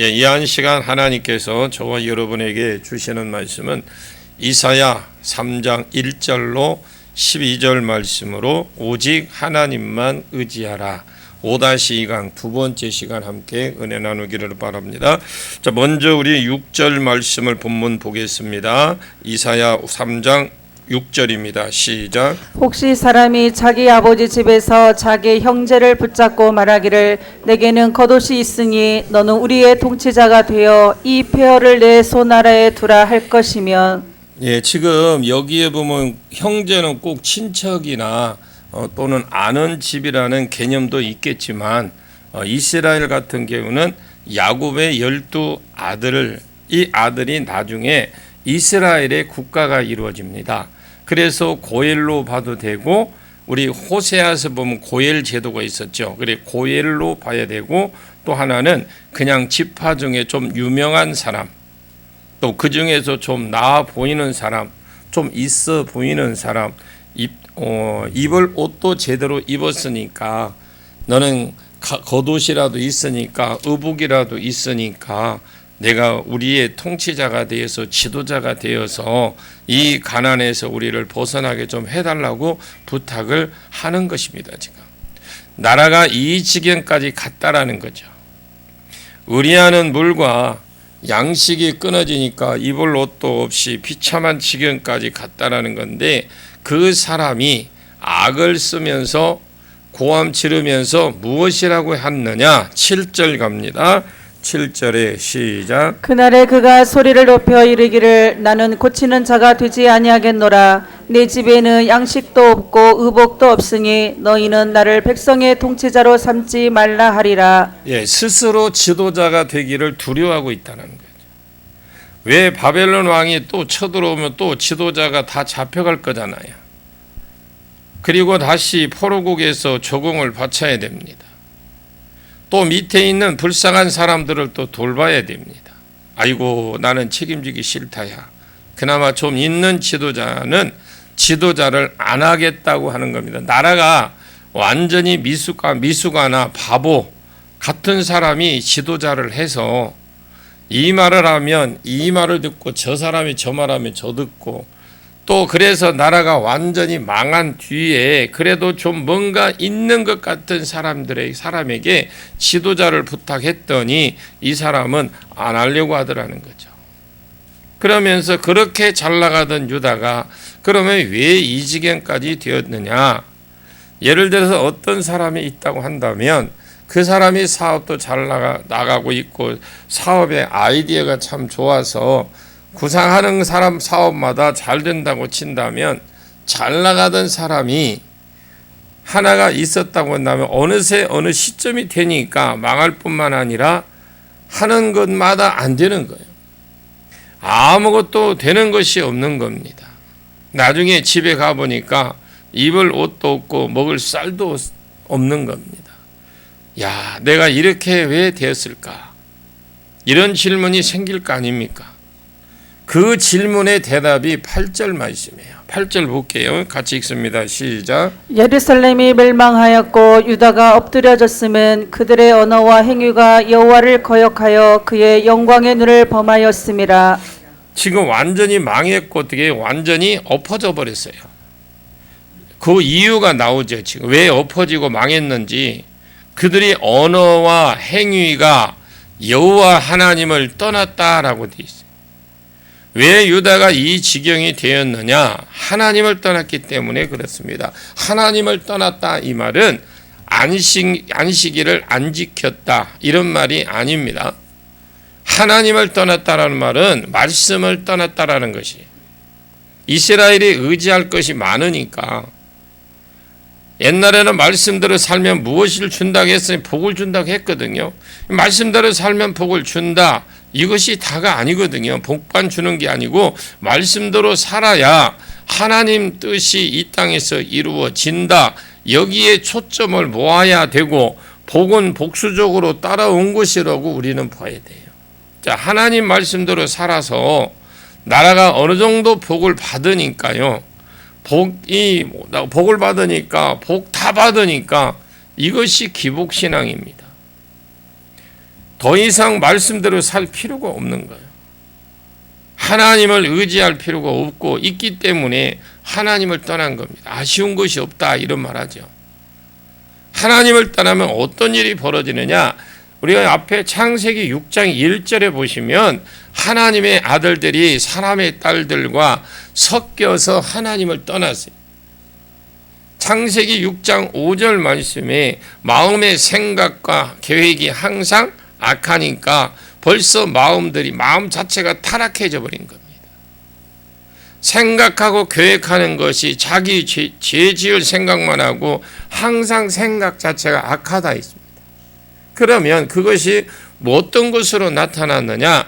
이 한 시간 하나님께서 저와 여러분에게 주시는 말씀은 이사야 3장 1절로 12절 말씀으로 오직 하나님만 의지하라. 5-2강 두 번째 시간 함께 은혜 나누기를 바랍니다. 자, 먼저 우리 6절 말씀을 본문 보겠습니다. 이사야 3장 6절입니다. 시작. 혹시 사람이 자기 아버지 집에서 자기 형제를 붙잡고 말하기를 내게는 겉옷이 있으니 너는 우리의 통치자가 되어 이 폐허를 내 손아래에 두라 할 것이면. 지금 여기에 보면 형제는 꼭 친척이나 또는 아는 집이라는 개념도 있겠지만 이스라엘 같은 경우는 야곱의 12아들을 이 아들이 나중에 이스라엘의 국가가 이루어집니다. 그래서 고엘로 봐도 되고 우리 호세아서 보면 고엘 제도가 있었죠. 그래 고엘로 봐야 되고 또 하나는 그냥 지파 중에 좀 유명한 사람 또 그 중에서 좀 나아 보이는 사람 좀 있어 보이는 사람 입을 옷도 제대로 입었으니까 너는 겉옷이라도 있으니까 의복이라도 있으니까 내가 우리의 통치자가 되어서 지도자가 되어서 이 가난에서 우리를 벗어나게 좀 해달라고 부탁을 하는 것입니다. 지금 나라가 이 지경까지 갔다라는 거죠. 의리하는 물과 양식이 끊어지니까 입을 옷도 없이 비참한 지경까지 갔다라는 건데 그 사람이 악을 쓰면서 고함 지르면서 무엇이라고 했느냐? 7절 갑니다. 7절에 시작. 그날에 그가 소리를 높여 이르기를 나는 고치는 자가 되지 아니하겠노라. 내 집에는 양식도 없고 의복도 없으니 너희는 나를 백성의 통치자로 삼지 말라 하리라. 스스로 지도자가 되기를 두려워하고 있다는 거죠. 왜 바벨론 왕이 또 쳐들어오면 또 지도자가 다 잡혀갈 거잖아요. 그리고 다시 포로국에서 적응을 바쳐야 됩니다. 또 밑에 있는 불쌍한 사람들을 또 돌봐야 됩니다. 아이고 나는 책임지기 싫다야. 그나마 좀 있는 지도자는 지도자를 안 하겠다고 하는 겁니다. 나라가 완전히 미숙아나 바보 같은 사람이 지도자를 해서 이 말을 하면 이 말을 듣고 저 사람이 저 말하면 저 듣고 또 그래서 나라가 완전히 망한 뒤에 그래도 좀 뭔가 있는 것 같은 사람에게 지도자를 부탁했더니 이 사람은 안 하려고 하더라는 거죠. 그러면서 그렇게 잘 나가던 유다가 그러면 왜 이 지경까지 되었느냐? 예를 들어서 어떤 사람이 있다고 한다면 그 사람이 사업도 잘 나가고 있고 사업의 아이디어가 참 좋아서 구상하는 사람 사업마다 잘 된다고 친다면 잘 나가던 사람이 하나가 있었다고 한다면 어느새 어느 시점이 되니까 망할 뿐만 아니라 하는 것마다 안 되는 거예요. 아무것도 되는 것이 없는 겁니다. 나중에 집에 가보니까 입을 옷도 없고 먹을 쌀도 없는 겁니다. 야, 내가 이렇게 왜 되었을까? 이런 질문이 생길 거 아닙니까? 그 질문의 대답이 8절 말씀이에요. 8절 볼게요. 같이 읽습니다. 시작. 예루살렘이 멸망하였고 유다가 엎드려졌으면 그들의 언어와 행위가 여호와를 거역하여 그의 영광의 눈을 범하였음이라. 지금 완전히 망했고 어떻게 완전히 엎어져 버렸어요. 그 이유가 나오죠. 지금 왜 엎어지고 망했는지 그들이 언어와 행위가 여호와 하나님을 떠났다라고 되어 있어요. 왜 유다가 이 지경이 되었느냐? 하나님을 떠났기 때문에 그렇습니다. 하나님을 떠났다 이 말은 안식일을 안 지켰다 이런 말이 아닙니다. 하나님을 떠났다라는 말은 말씀을 떠났다라는 것이에요. 이스라엘이 의지할 것이 많으니까 옛날에는 말씀대로 살면 무엇을 준다고 했으니 복을 준다고 했거든요. 말씀대로 살면 복을 준다. 이것이 다가 아니거든요. 복만 주는 게 아니고 말씀대로 살아야 하나님 뜻이 이 땅에서 이루어진다. 여기에 초점을 모아야 되고 복은 복수적으로 따라온 것이라고 우리는 봐야 돼요. 자, 하나님 말씀대로 살아서 나라가 어느 정도 복을 받으니까요. 복을 받으니까 복 다 받으니까 이것이 기복신앙입니다. 더 이상 말씀대로 살 필요가 없는 거예요. 하나님을 의지할 필요가 없고 있기 때문에 하나님을 떠난 겁니다. 아쉬운 것이 없다 이런 말하죠. 하나님을 떠나면 어떤 일이 벌어지느냐? 우리가 앞에 창세기 6장 1절에 보시면 하나님의 아들들이 사람의 딸들과 섞여서 하나님을 떠났어요. 창세기 6장 5절 말씀에 마음의 생각과 계획이 항상 악하니까 벌써 마음 자체가 타락해져 버린 겁니다. 생각하고 계획하는 것이 자기 죄 지을 생각만 하고 항상 생각 자체가 악하다 있습니다. 그러면 그것이 어떤 것으로 나타났느냐?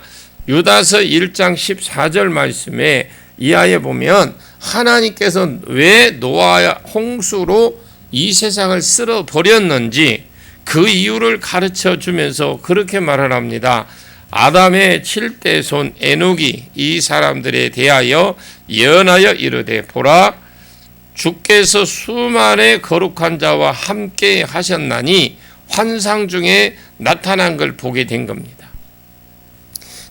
유다서 1장 14절 말씀에 이하에 보면 하나님께서 왜 노아와 홍수로 이 세상을 쓸어 버렸는지 그 이유를 가르쳐 주면서 그렇게 말을 합니다. 아담의 7대 손 에녹이 이 사람들에 대하여 예언하여 이르되 보라 주께서 수만의 거룩한 자와 함께 하셨나니 환상 중에 나타난 걸 보게 된 겁니다.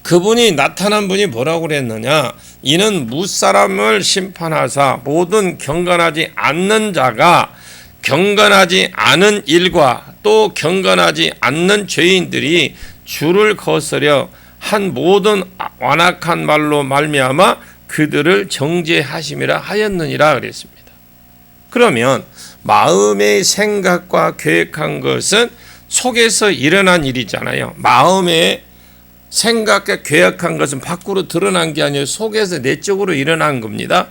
그분이 나타난 분이 뭐라고 그랬느냐? 이는 무사람을 심판하사 모든 경건하지 않는 자가 경건하지 않은 일과 또 경건하지 않는 죄인들이 주를 거스려 한 모든 완악한 말로 말미암아 그들을 정죄하심이라 하였느니라 그랬습니다. 그러면 마음의 생각과 계획한 것은 속에서 일어난 일이잖아요. 마음의 생각과 계획한 것은 밖으로 드러난 게 아니라 속에서 내적으로 일어난 겁니다.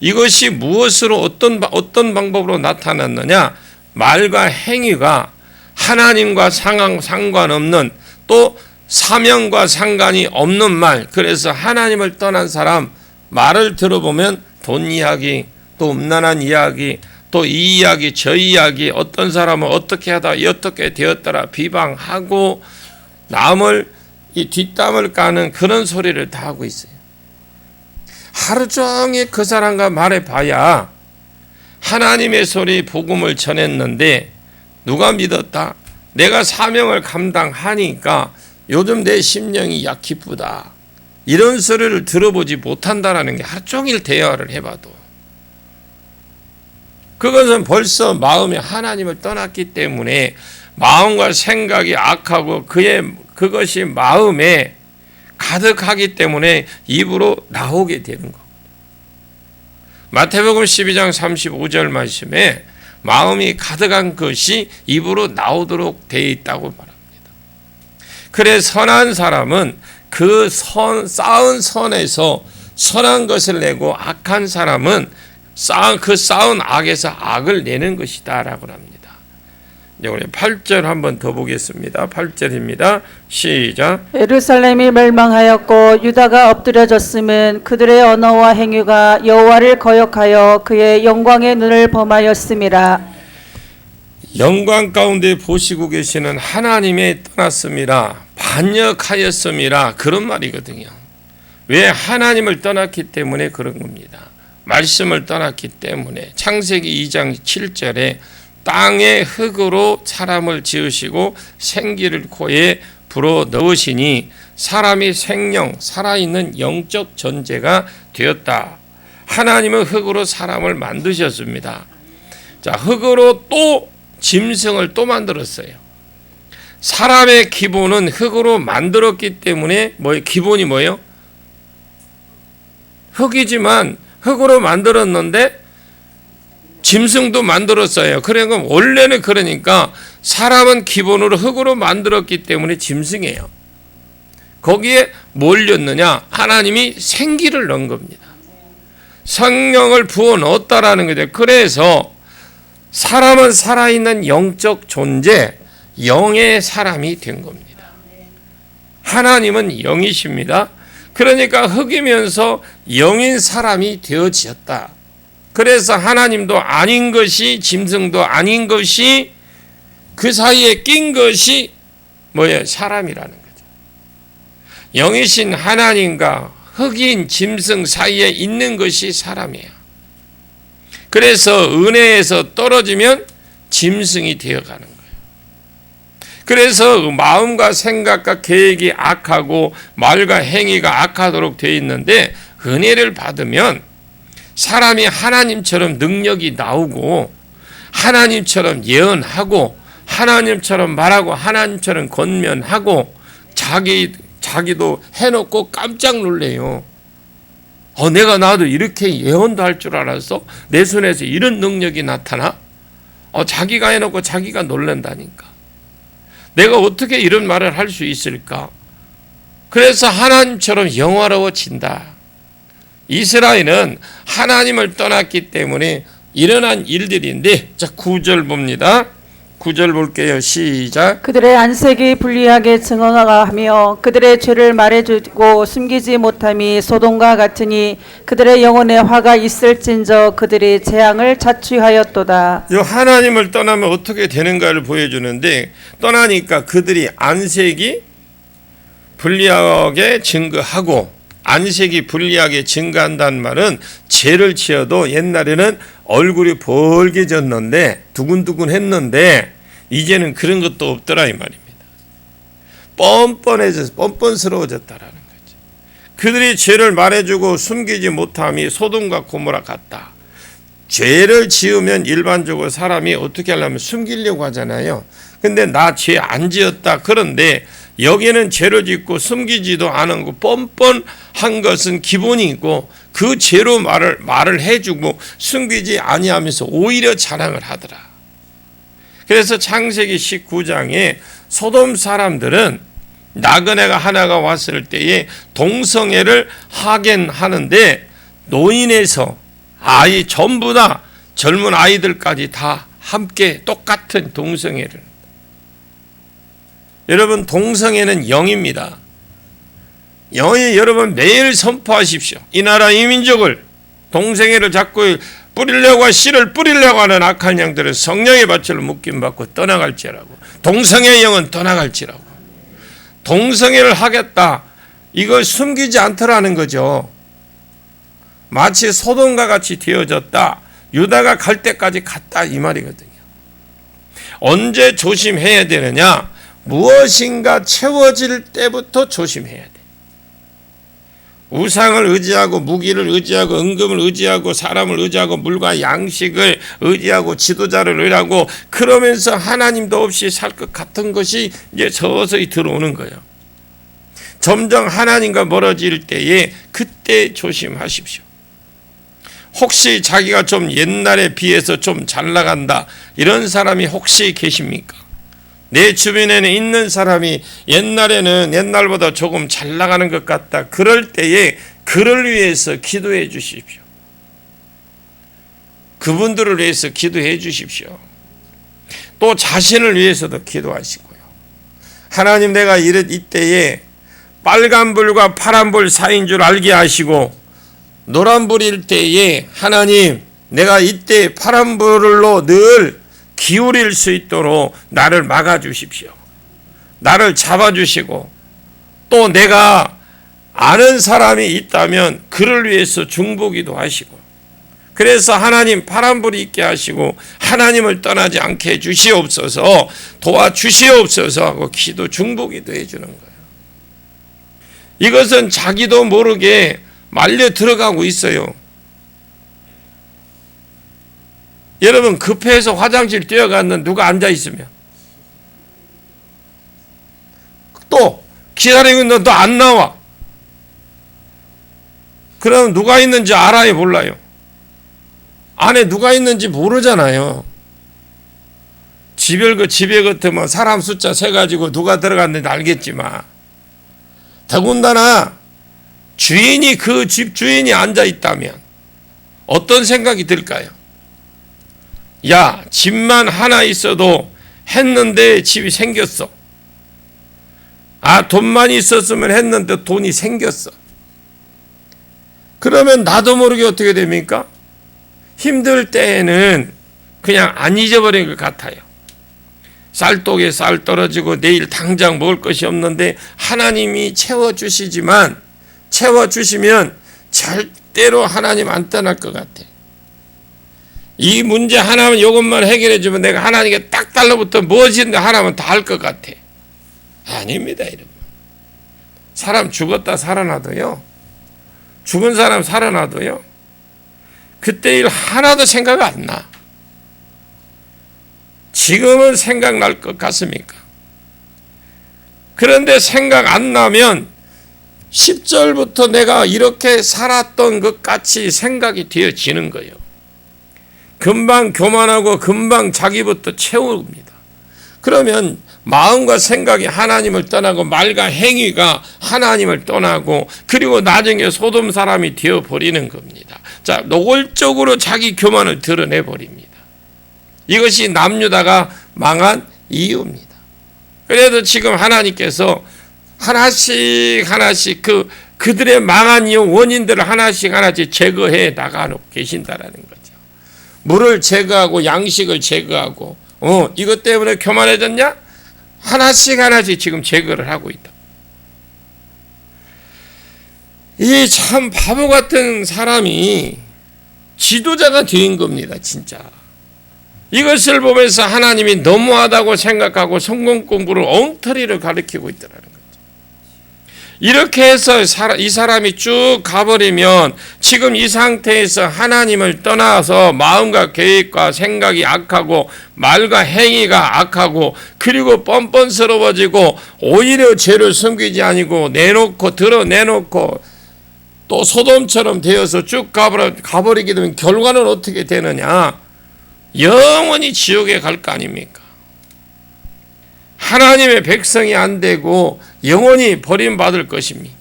이것이 무엇으로 어떤 방법으로 나타났느냐? 말과 행위가 하나님과 상관없는 또 사명과 상관이 없는 말. 그래서 하나님을 떠난 사람 말을 들어보면 돈 이야기, 또 음란한 이야기, 또 이 이야기, 저 이야기, 어떤 사람은 어떻게 하다 어떻게 되었더라 비방하고 남을 이 뒷담을 까는 그런 소리를 다 하고 있어요. 하루 종일 그 사람과 말해봐야 하나님의 소리 복음을 전했는데 누가 믿었다? 내가 사명을 감당하니까 요즘 내 심령이 기쁘다. 이런 소리를 들어보지 못한다라는 게 하루 종일 대화를 해봐도 그것은 벌써 마음에 하나님을 떠났기 때문에 마음과 생각이 악하고 그것이 마음에 가득하기 때문에 입으로 나오게 되는 겁니다. 마태복음 12장 35절 말씀에 마음이 가득한 것이 입으로 나오도록 되어 있다고 말합니다. 그래 선한 사람은 그 쌓은 선에서 선한 것을 내고 악한 사람은 그 쌓은 악에서 악을 내는 것이다 라고 합니다. 이제 우리 8절 한번 더 보겠습니다. 8절입니다. 시작. 예루살렘이 멸망하였고 유다가 엎드려졌음은 그들의 언어와 행위가 여호와를 거역하여 그의 영광의 눈을 범하였음이라. 영광 가운데 보시고 계시는 하나님의 떠났음이라 반역하였음이라 그런 말이거든요. 왜 하나님을 떠났기 때문에 그런 겁니다. 말씀을 떠났기 때문에 창세기 2장 7절에 땅의 흙으로 사람을 지으시고 생기를 코에 불어 넣으시니 사람이 생명 살아있는 영적 존재가 되었다. 하나님은 흙으로 사람을 만드셨습니다. 자, 흙으로 또 짐승을 또 만들었어요. 사람의 기본은 흙으로 만들었기 때문에 기본이 뭐예요? 흙이지만 흙으로 만들었는데 짐승도 만들었어요. 그러니까 원래는 그러니까 사람은 기본으로 흙으로 만들었기 때문에 짐승이에요. 거기에 뭘 넣느냐? 하나님이 생기를 넣은 겁니다. 성령을 부어 넣었다라는 거죠. 그래서 사람은 살아있는 영적 존재, 영의 사람이 된 겁니다. 하나님은 영이십니다. 그러니까 흙이면서 영인 사람이 되어지었다. 그래서 하나님도 아닌 것이 짐승도 아닌 것이 그 사이에 낀 것이 뭐예요? 사람이라는 거죠. 영이신 하나님과 흙인 짐승 사이에 있는 것이 사람이에요. 그래서 은혜에서 떨어지면 짐승이 되어가는 거예요. 그래서 마음과 생각과 계획이 악하고 말과 행위가 악하도록 되어 있는데, 은혜를 받으면 사람이 하나님처럼 능력이 나오고 하나님처럼 예언하고 하나님처럼 말하고 하나님처럼 권면하고 자기도 해놓고 깜짝 놀래요. 내가 나도 이렇게 예언도 할 줄 알았어? 내 손에서 이런 능력이 나타나? 자기가 해놓고 자기가 놀란다니까. 내가 어떻게 이런 말을 할 수 있을까? 그래서 하나님처럼 영화로워진다. 이스라엘은 하나님을 떠났기 때문에 일어난 일들인데, 자 9절 봅니다. 9절 볼게요. 시작. 그들의 안색이 불리하게 증언하며 그들의 죄를 말해주고 숨기지 못함이 소돔과 같으니 그들의 영혼에 화가 있을진저 그들이 재앙을 자취하였도다. 이 하나님을 떠나면 어떻게 되는가를 보여주는데, 떠나니까 그들이 안색이 불리하게 증거하고, 안색이 불리하게 증가한다는 말은 죄를 지어도 옛날에는 얼굴이 벌게졌는데 두근두근 했는데 이제는 그런 것도 없더라 이 말입니다. 뻔뻔해져서 뻔뻔스러워졌다라는 거죠. 그들이 죄를 말해주고 숨기지 못함이 소돔과 고모라 같다. 죄를 지으면 일반적으로 사람이 어떻게 하려면 숨기려고 하잖아요. 근데 나 죄 안 지었다. 그런데 여기는 죄를 짓고 숨기지도 않은 거 뻔뻔한 것은 기본이고, 그 죄로 말을 해주고 숨기지 아니하면서 오히려 자랑을 하더라. 그래서 창세기 19장에 소돔 사람들은 나그네가 하나가 왔을 때에 동성애를 하긴 하는데, 노인에서 아이 전부 다 젊은 아이들까지 다 함께 똑같은 동성애를. 여러분, 동성애는 영입니다. 영이 여러분 매일 선포하십시오. 이 나라 이 민족을 동성애를 자꾸 뿌리려고 씨를 뿌리려고 하는 악한 양들은 성령의 밭으로 묶임받고 떠나갈지라고. 동성애의 영은 떠나갈지라고. 동성애를 하겠다. 이걸 숨기지 않더라는 거죠. 마치 소돔과 같이 되어졌다. 유다가 갈 때까지 갔다 이 말이거든요. 언제 조심해야 되느냐? 무엇인가 채워질 때부터 조심해야 돼. 우상을 의지하고 무기를 의지하고 은금을 의지하고 사람을 의지하고 물과 양식을 의지하고 지도자를 의지하고 그러면서 하나님도 없이 살 것 같은 것이 이제 서서히 들어오는 거예요. 점점 하나님과 멀어질 때에 그때 조심하십시오. 혹시 자기가 좀 옛날에 비해서 좀 잘 나간다 이런 사람이 혹시 계십니까? 내 주변에는 있는 사람이 옛날에는 옛날보다 조금 잘 나가는 것 같다. 그럴 때에 그를 위해서 기도해 주십시오. 그분들을 위해서 기도해 주십시오. 또 자신을 위해서도 기도하시고요. 하나님, 내가 이때에 빨간불과 파란불 사이인 줄 알게 하시고, 노란불일 때에 하나님, 내가 이때 파란불로 늘 기울일 수 있도록 나를 막아주십시오. 나를 잡아주시고, 또 내가 아는 사람이 있다면 그를 위해서 중보기도 하시고, 그래서 하나님 파란불이 있게 하시고 하나님을 떠나지 않게 해주시옵소서, 도와주시옵소서 하고 기도 중보기도 해주는 거예요. 이것은 자기도 모르게 말려 들어가고 있어요. 여러분, 급해서 화장실 뛰어갔는데 누가 앉아있으면, 또 기다리고 있는데 너 안 나와. 그럼 누가 있는지 알아요, 몰라요? 안에 누가 있는지 모르잖아요. 집에 같으면 사람 숫자 세가지고 누가 들어갔는지 알겠지만, 더군다나 주인이, 그 집 주인이 앉아있다면 어떤 생각이 들까요? 야, 집만 하나 있어도 했는데 집이 생겼어. 아, 돈만 있었으면 했는데 돈이 생겼어. 그러면 나도 모르게 어떻게 됩니까? 힘들 때에는 그냥 안 잊어버린 것 같아요. 쌀독에 쌀 떨어지고 내일 당장 먹을 것이 없는데 하나님이 채워주시지만, 채워주시면 절대로 하나님 안 떠날 것 같아. 이 문제 하나만 이것만 해결해 주면 내가 하나님께 딱 달라붙어 무엇인데 하나만 다 할 것 같아. 아닙니다, 여러분. 사람 죽었다 살아나도요. 죽은 사람 살아나도요. 그때 일 하나도 생각 안 나. 지금은 생각날 것 같습니까? 그런데 생각 안 나면 10절부터 내가 이렇게 살았던 것 같이 생각이 되어지는 거예요. 금방 교만하고 금방 자기부터 채웁니다. 그러면 마음과 생각이 하나님을 떠나고 말과 행위가 하나님을 떠나고 그리고 나중에 소돔 사람이 되어버리는 겁니다. 자, 노골적으로 자기 교만을 드러내버립니다. 이것이 남유다가 망한 이유입니다. 그래도 지금 하나님께서 하나씩 그들의 망한 이유 원인들을 하나씩 제거해 나가고 계신다라는 거죠. 물을 제거하고 양식을 제거하고 이것 때문에 교만해졌냐? 하나씩 지금 제거를 하고 있다. 이 참 바보 같은 사람이 지도자가 된 겁니다, 진짜. 이것을 보면서 하나님이 너무하다고 생각하고 성공 공부를 엉터리를 가르치고 있더라는 거죠. 이렇게 해서 이 사람이 쭉 가버리면 지금 이 상태에서 하나님을 떠나서 마음과 계획과 생각이 악하고 말과 행위가 악하고 그리고 뻔뻔스러워지고 오히려 죄를 숨기지 아니고 드러내놓고 또 소돔처럼 되어서 쭉 가버리게 되면 결과는 어떻게 되느냐? 영원히 지옥에 갈 거 아닙니까? 하나님의 백성이 안 되고 영원히 버림받을 것입니까?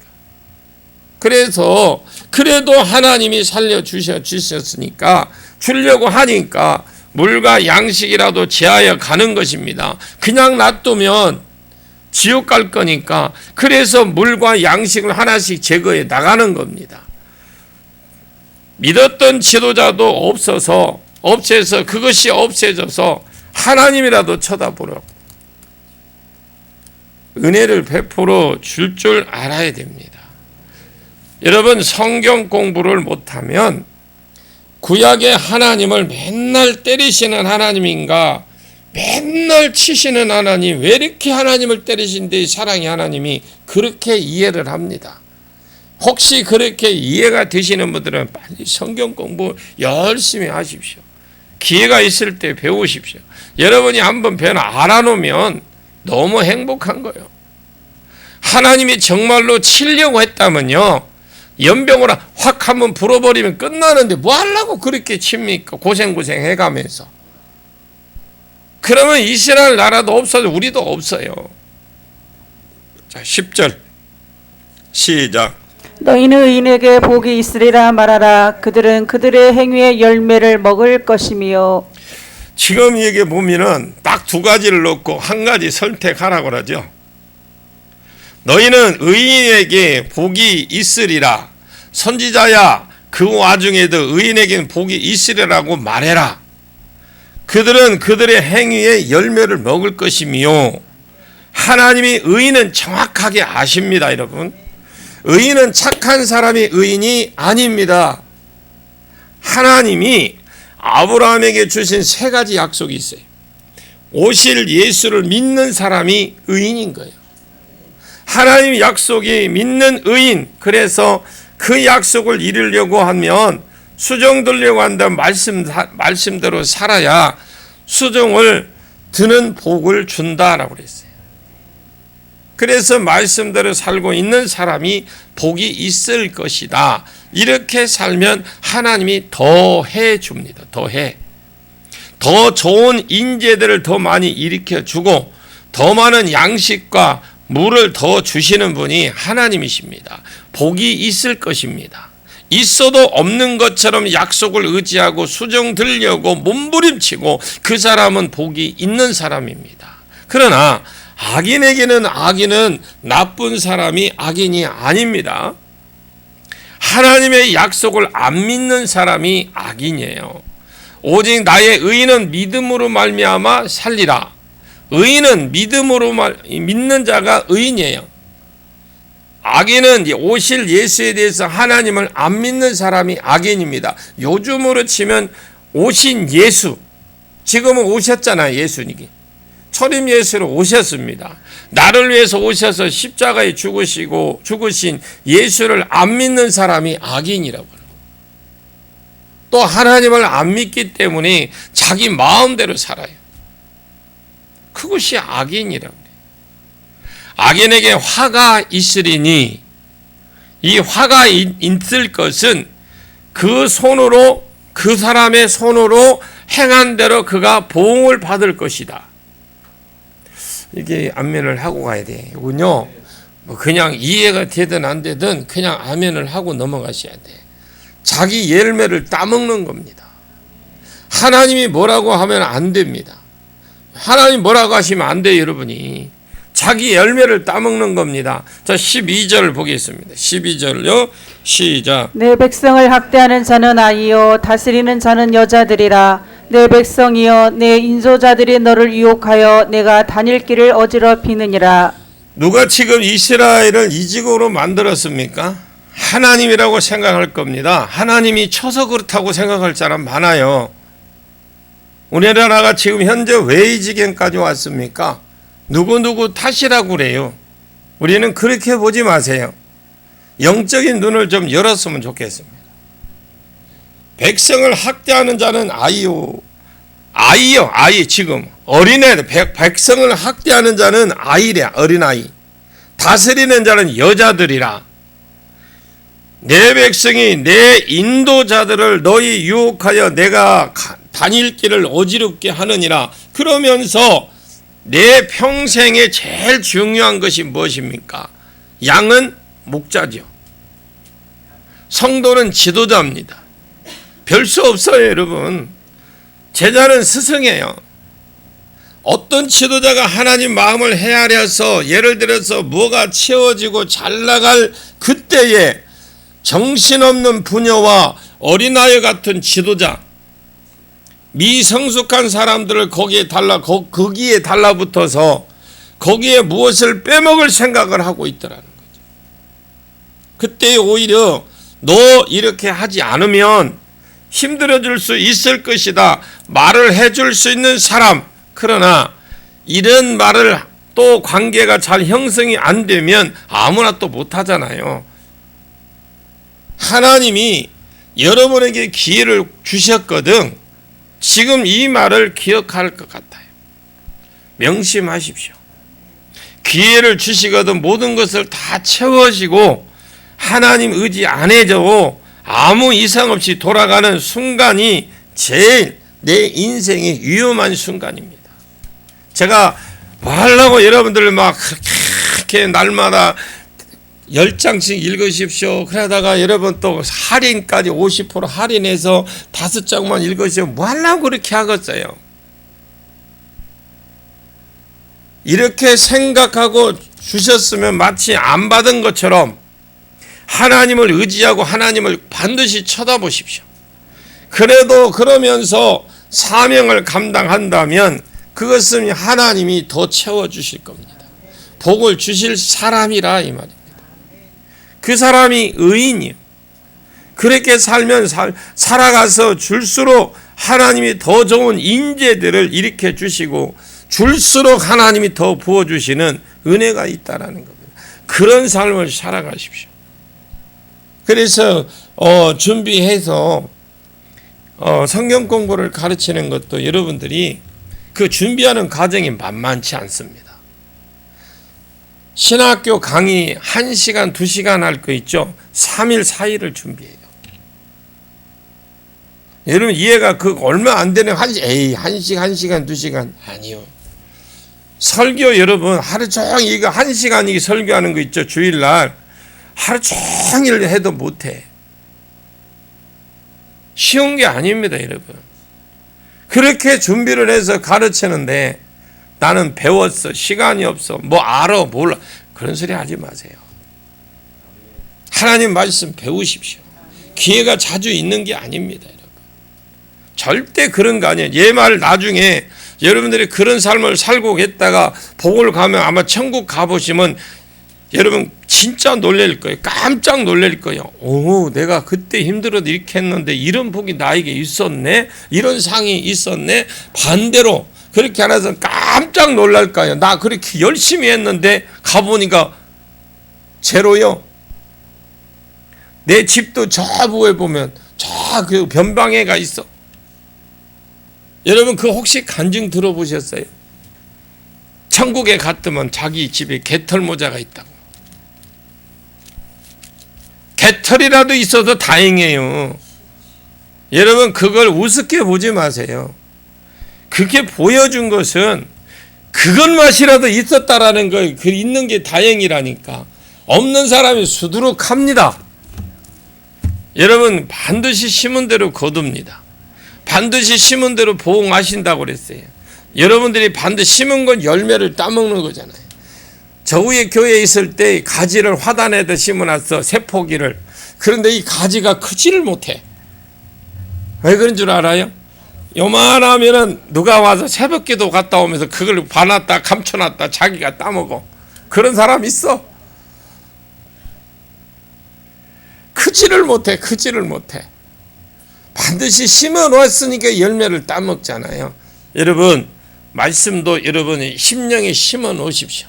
그래서 그래도 하나님이 살려주셨으니까 주려고 하니까 물과 양식이라도 제하여 가는 것입니다. 그냥 놔두면 지옥 갈 거니까 그래서 물과 양식을 하나씩 제거해 나가는 겁니다. 믿었던 지도자도 없어서 그것이 없애져서 하나님이라도 쳐다보라고 은혜를 베풀어 줄 알아야 됩니다. 여러분 성경 공부를 못하면 구약의 하나님을 맨날 때리시는 하나님인가 맨날 치시는 하나님 왜 이렇게 하나님을 때리신데 사랑의 하나님이 그렇게 이해를 합니다. 혹시 그렇게 이해가 되시는 분들은 빨리 성경 공부 열심히 하십시오. 기회가 있을 때 배우십시오. 여러분이 한번 알아놓으면 너무 행복한 거예요. 하나님이 정말로 치려고 했다면요. 연병으로 확 한번 불어버리면 끝나는데 뭐 하려고 그렇게 칩니까? 고생 해가면서. 그러면 이스라엘 나라도 없어져 우리도 없어요. 자, 10절 시작. 너희는 의인에게 복이 있으리라 말하라. 그들은 그들의 행위의 열매를 먹을 것이며. 지금 여기 보면은 딱 두 가지를 놓고 한 가지 선택하라고 그러죠. 너희는 의인에게 복이 있으리라. 선지자야 그 와중에도 의인에게는 복이 있으리라고 말해라. 그들은 그들의 행위의 열매를 먹을 것이며. 하나님이 의인은 정확하게 아십니다, 여러분. 의인은 착한 사람이 의인이 아닙니다. 하나님이 아브라함에게 주신 세 가지 약속이 있어요. 오실 예수를 믿는 사람이 의인인 거예요. 하나님 약속이 믿는 의인. 그래서 그 약속을 이루려고 하면 수종 들려고 한다면 말씀대로 살아야 수종을 드는 복을 준다라고 그랬어요. 그래서 말씀대로 살고 있는 사람이 복이 있을 것이다. 이렇게 살면 하나님이 더 해줍니다. 더 좋은 인재들을 더 많이 일으켜주고 더 많은 양식과 물을 더 주시는 분이 하나님이십니다. 복이 있을 것입니다. 있어도 없는 것처럼 약속을 의지하고 수정 들려고 몸부림치고 그 사람은 복이 있는 사람입니다. 그러나 악인에게는 악인은 나쁜 사람이 악인이 아닙니다. 하나님의 약속을 안 믿는 사람이 악인이에요. 오직 나의 의인은 믿음으로 말미암아 살리라. 의인은 믿음으로 믿는 자가 의인이에요. 악인은 오실 예수에 대해서 하나님을 안 믿는 사람이 악인입니다. 요즘으로 치면 오신 예수, 지금은 오셨잖아요. 예수님이 초림 예수로 오셨습니다. 나를 위해서 오셔서 십자가에 죽으신 예수를 안 믿는 사람이 악인이라고 합니다. 또 하나님을 안 믿기 때문에 자기 마음대로 살아요. 그것이 악인이라고 해요. 악인에게 화가 있으리니 이 화가 있을 것은 그 손으로, 그 사람의 손으로 행한 대로 그가 보응을 받을 것이다. 이게 아멘을 하고 가야 돼. 이군요. 뭐 그냥 이해가 되든 안 되든 그냥 아멘을 하고 넘어가셔야 돼. 자기 열매를 따먹는 겁니다. 하나님이 뭐라고 하면 안 됩니다. 하나님 뭐라고 하시면 안 돼요, 여러분이. 자기 열매를 따먹는 겁니다. 자, 12절 보겠습니다. 12절요. 시작. 내 백성을 학대하는 자는 아이요 다스리는 자는 여자들이라. 내 백성이여 내 인소자들이 너를 유혹하여 내가 다닐 길을 어지럽히느니라. 누가 지금 이스라엘을 이직으로 만들었습니까? 하나님이라고 생각할 겁니다. 하나님이 쳐서 그렇다고 생각할 사람 많아요. 우리나라가 지금 현재 왜 이 지경까지 왔습니까? 누구 탓이라고 그래요. 우리는 그렇게 보지 마세요. 영적인 눈을 좀 열었으면 좋겠습니다. 백성을 학대하는 자는 아이요. 아이 지금 어린애, 백성을 학대하는 자는 아이래, 어린아이. 다스리는 자는 여자들이라. 내 백성이 내 인도자들을 너희 유혹하여 내가 다닐 길을 어지럽게 하느니라. 그러면서 내 평생에 제일 중요한 것이 무엇입니까? 양은 목자죠. 성도는 지도자입니다. 별 수 없어요, 여러분. 제자는 스승이에요. 어떤 지도자가 하나님 마음을 헤아려서 예를 들어서 뭐가 채워지고 잘 나갈 그때에 정신없는 부녀와 어린아이 같은 지도자, 미성숙한 사람들을 거기에 달라붙어서 거기에 무엇을 빼먹을 생각을 하고 있더라는 거죠. 그때 오히려 너 이렇게 하지 않으면 힘들어질 수 있을 것이다 말을 해줄 수 있는 사람. 그러나 이런 말을 또 관계가 잘 형성이 안 되면 아무나 또 못하잖아요. 하나님이 여러분에게 기회를 주셨거든. 지금 이 말을 기억할 것 같아요. 명심하십시오. 기회를 주시거든 모든 것을 다 채워지고 하나님 의지 안 해줘 아무 이상 없이 돌아가는 순간이 제일 내 인생의 위험한 순간입니다. 제가 뭐 하려고 여러분들 막 그렇게 날마다 10장씩 읽으십시오. 그러다가 여러분 또 할인까지 50% 할인해서 5장만 읽으시오. 뭐 하려고 그렇게 하겠어요? 이렇게 생각하고 주셨으면 마치 안 받은 것처럼 하나님을 의지하고 하나님을 반드시 쳐다보십시오. 그래도 그러면서 사명을 감당한다면 그것은 하나님이 더 채워주실 겁니다. 복을 주실 사람이라 이 말입니다. 그 사람이 의인이요. 그렇게 살면 살아가서 줄수록 하나님이 더 좋은 인재들을 일으켜 주시고 줄수록 하나님이 더 부어주시는 은혜가 있다라는 겁니다. 그런 삶을 살아가십시오. 그래서 준비해서 성경 공부를 가르치는 것도 여러분들이 그 준비하는 과정이 만만치 않습니다. 신학교 강의 1시간, 2시간 할 거 있죠? 3일, 4일을 준비해요. 여러분 이해가 얼마 안 되는 1시간, 2시간 아니요. 설교 여러분 하루 종일 이거 1시간 설교하는 거 있죠? 주일날 하루 종일 해도 못해. 쉬운 게 아닙니다, 여러분. 그렇게 준비를 해서 가르치는데 나는 배웠어, 시간이 없어, 뭐 알아, 몰라. 그런 소리 하지 마세요. 하나님 말씀 배우십시오. 기회가 자주 있는 게 아닙니다, 여러분. 절대 그런 거 아니에요. 얘 말 나중에 여러분들이 그런 삶을 살고 있다가 복을 가면 아마 천국 가보시면 여러분 진짜 놀랄 거예요. 깜짝 놀랄 거예요. 오, 내가 그때 힘들어도 이렇게 했는데 이런 복이 나에게 있었네? 이런 상이 있었네? 반대로 그렇게 안 해서 깜짝 놀랄 거예요. 나 그렇게 열심히 했는데 가보니까 제로요. 내 집도 저 부에 보면 저 그 변방에가 있어. 여러분 그 혹시 간증 들어보셨어요? 천국에 갔더만 자기 집에 개털 모자가 있다고. 개털이라도 있어도 다행이에요. 여러분 그걸 우습게 보지 마세요. 그게 보여준 것은 그것만이라도 있었다라는 걸 그 있는 게 다행이라니까. 없는 사람이 수두룩합니다. 여러분 반드시 심은 대로 거둡니다. 반드시 심은 대로 보응하신다고 그랬어요. 여러분들이 반드시 심은 건 열매를 따먹는 거잖아요. 저 위에 교회에 있을 때 가지를 화단에다 심어놨어. 새포기를. 그런데 이 가지가 크지를 못해. 왜 그런 줄 알아요? 요만하면은 누가 와서 새벽기도 갔다 오면서 그걸 봐놨다 감춰놨다 자기가 따먹어. 그런 사람 있어. 크지를 못해. 반드시 심어 놓았으니까 열매를 따먹잖아요. 여러분 말씀도 여러분이 심령에 심어 놓으십시오.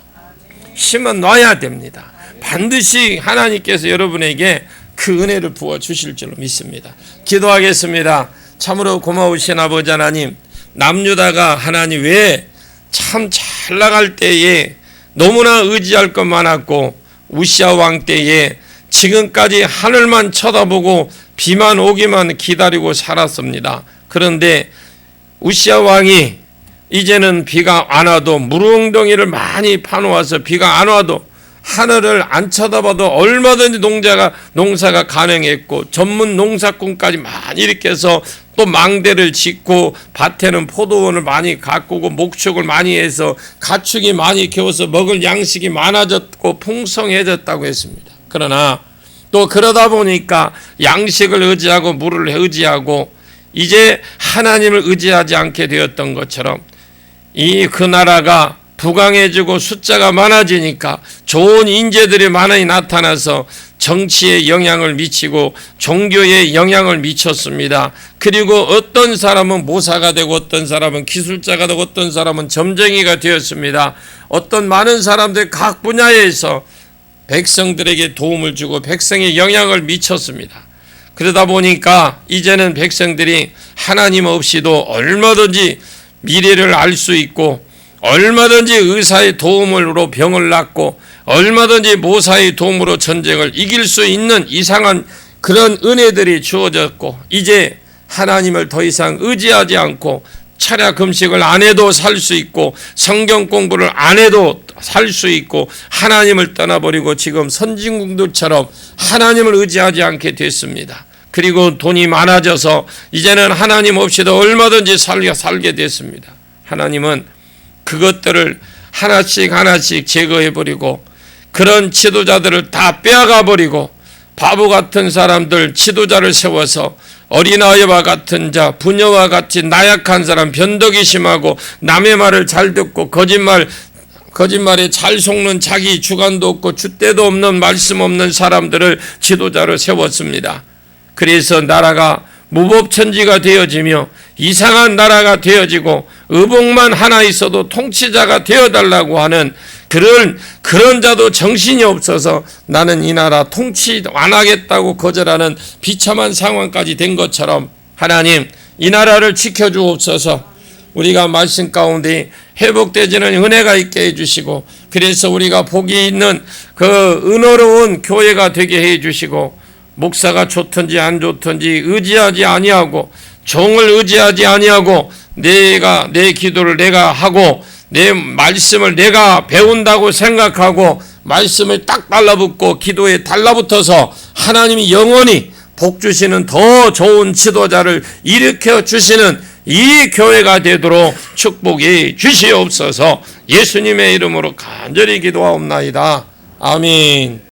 심어 놔야 됩니다. 반드시 하나님께서 여러분에게 그 은혜를 부어 주실 줄로 믿습니다. 기도하겠습니다. 참으로 고마우신 아버지 하나님, 남유다가 하나님 왜 참 잘 나갈 때에 너무나 의지할 것 많았고 우시아 왕 때에 지금까지 하늘만 쳐다보고 비만 오기만 기다리고 살았습니다. 그런데 우시아 왕이 이제는 비가 안 와도 무릉덩이를 많이 파놓아서 비가 안 와도 하늘을 안 쳐다봐도 얼마든지 농사가 가능했고 전문 농사꾼까지 많이 일으켜서 또 망대를 짓고 밭에는 포도원을 많이 가꾸고 목축을 많이 해서 가축이 많이 키워서 먹을 양식이 많아졌고 풍성해졌다고 했습니다. 그러나 또 그러다 보니까 양식을 의지하고 물을 의지하고 이제 하나님을 의지하지 않게 되었던 것처럼 그 나라가 부강해지고 숫자가 많아지니까 좋은 인재들이 많이 나타나서 정치에 영향을 미치고 종교에 영향을 미쳤습니다. 그리고 어떤 사람은 모사가 되고 어떤 사람은 기술자가 되고 어떤 사람은 점쟁이가 되었습니다. 어떤 많은 사람들 각 분야에서 백성들에게 도움을 주고 백성에 영향을 미쳤습니다. 그러다 보니까 이제는 백성들이 하나님 없이도 얼마든지 미래를 알 수 있고 얼마든지 의사의 도움으로 병을 낫고 얼마든지 모사의 도움으로 전쟁을 이길 수 있는 이상한 그런 은혜들이 주어졌고 이제 하나님을 더 이상 의지하지 않고 철야 금식을 안 해도 살 수 있고 성경 공부를 안 해도 살 수 있고 하나님을 떠나버리고 지금 선진국들처럼 하나님을 의지하지 않게 됐습니다. 그리고 돈이 많아져서 이제는 하나님 없이도 얼마든지 살게 됐습니다. 하나님은 그것들을 하나씩 제거해버리고 그런 지도자들을 다 빼앗아버리고 바보 같은 사람들 지도자를 세워서 어린아이와 같은 자, 부녀와 같이 나약한 사람, 변덕이 심하고 남의 말을 잘 듣고 거짓말에 잘 속는 자기 주관도 없고 줏대도 없는 말씀 없는 사람들을 지도자로 세웠습니다. 그래서 나라가 무법천지가 되어지며 이상한 나라가 되어지고 의복만 하나 있어도 통치자가 되어달라고 하는 그런 자도 정신이 없어서 나는 이 나라 통치 안 하겠다고 거절하는 비참한 상황까지 된 것처럼 하나님 이 나라를 지켜주옵소서. 우리가 말씀 가운데 회복되지는 은혜가 있게 해주시고 그래서 우리가 복이 있는 그 은혜로운 교회가 되게 해주시고 목사가 좋든지 안 좋든지 의지하지 아니하고 종을 의지하지 아니하고 내 기도를 내가 하고 내 말씀을 내가 배운다고 생각하고 말씀을 딱 달라붙고 기도에 달라붙어서 하나님이 영원히 복 주시는 더 좋은 지도자를 일으켜 주시는 이 교회가 되도록 축복해 주시옵소서. 예수님의 이름으로 간절히 기도하옵나이다. 아멘.